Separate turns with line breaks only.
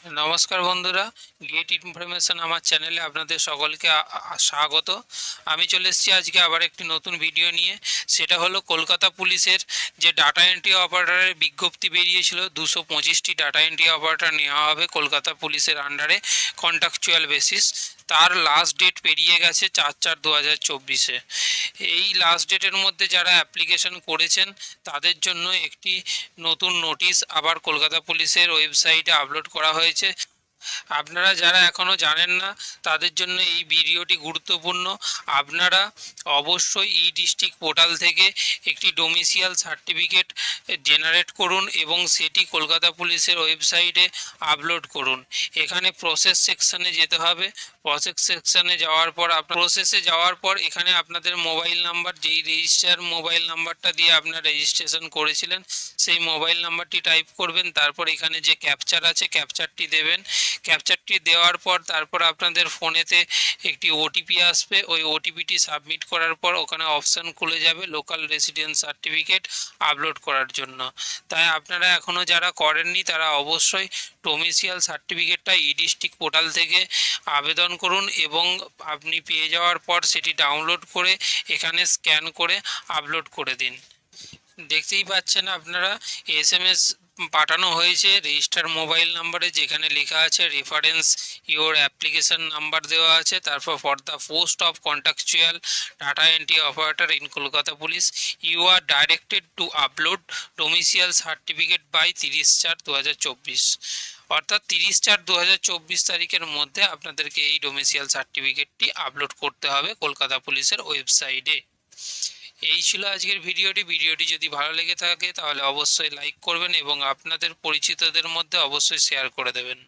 নমস্কার বন্ধুরা, gate information আমার চ্যানেলে আপনাদের সকলকে স্বাগত। আমি চলে এসেছি আজকে আবার একটি নতুন ভিডিও নিয়ে। সেটা হলো কলকাতা পুলিশের যে ডাটা এন্ট্রি অপারেটরের বিজ্ঞপ্তি বেরিয়েছিল, 225টি ডাটা এন্ট্রি অপারেটর নেওয়া হবে কলকাতা পুলিশের আন্ডারে কন্ট্রাকচুয়াল বেসিস। তার লাস্ট ডেট পেরিয়ে গেছে 4/4/2024-এ। এই লাস্ট ডেটের মধ্যে যারা অ্যাপ্লিকেশন করেছেন তাদের জন্য একটি নতুন নোটিশ আবার কলকাতা পুলিশের ওয়েবসাইটে আপলোড করা হয়েছে। আপনারা যারা এখনও জানেন না তাদের জন্য এই ভিডিওটি গুরুত্বপূর্ণ। আপনারা অবশ্যই ই ডিস্ট্রিক্ট পোর্টাল থেকে একটি ডোমিসিয়াল সার্টিফিকেট জেনারেট করুন এবং সেটি কলকাতা পুলিশের ওয়েবসাইটে আপলোড করুন। এখানে প্রসেস সেকশানে যেতে হবে। প্রসেস সেকশানে যাওয়ার পর প্রসেসে যাওয়ার পর এখানে আপনাদের মোবাইল নাম্বার, যেই রেজিস্টার মোবাইল নাম্বারটা দিয়ে আপনারা রেজিস্ট্রেশন করেছিলেন সেই মোবাইল নাম্বারটি টাইপ করবেন। তারপর এখানে যে ক্যাপচার আছে ক্যাপচারটি দেবেন। ক্যাপচারটি দেওয়ার পর তারপর আপনাদের ফোনেতে একটি ওটিপি আসবে। ওই ওটিপিটি সাবমিট করার পর ওখানে অপশান খুলে যাবে লোকাল রেসিডেন্স সার্টিফিকেট আপলোড করার জন্য। তাই আপনারা এখনও যারা করেননি তারা অবশ্যই ডোমিসিয়াল সার্টিফিকেটটা ই ডিস্ট্রিক্ট পোর্টাল থেকে আবেদন করুন এবং আপনি পেয়ে যাওয়ার পর সেটি ডাউনলোড করে এখানে স্ক্যান করে আপলোড করে দিন। দেখতেই পাচ্ছেন আপনারা SMS পাঠানো হয়েছে রেজিস্টার মোবাইল নাম্বারে, যেখানে লেখা আছে রেফারেন্স ইওর অ্যাপ্লিকেশন নাম্বার দেওয়া আছে। তারপর for the post of contractual data entry operator in Kolkata police you are directed to upload domicile certificate by 30/4/2024। অর্থাৎ 30/4/2024 তারিখের মধ্যে আপনাদেরকে এই ডোমিসিয়াল সার্টিফিকেটটি আপলোড করতে হবে কলকাতা পুলিশের ওয়েবসাইটে। এই ছিল আজকের ভিডিওটি যদি ভালো লেগে থাকে তাহলে অবশ্যই লাইক করবেন এবং আপনাদের পরিচিতদের মধ্যে অবশ্যই শেয়ার করে দেবেন।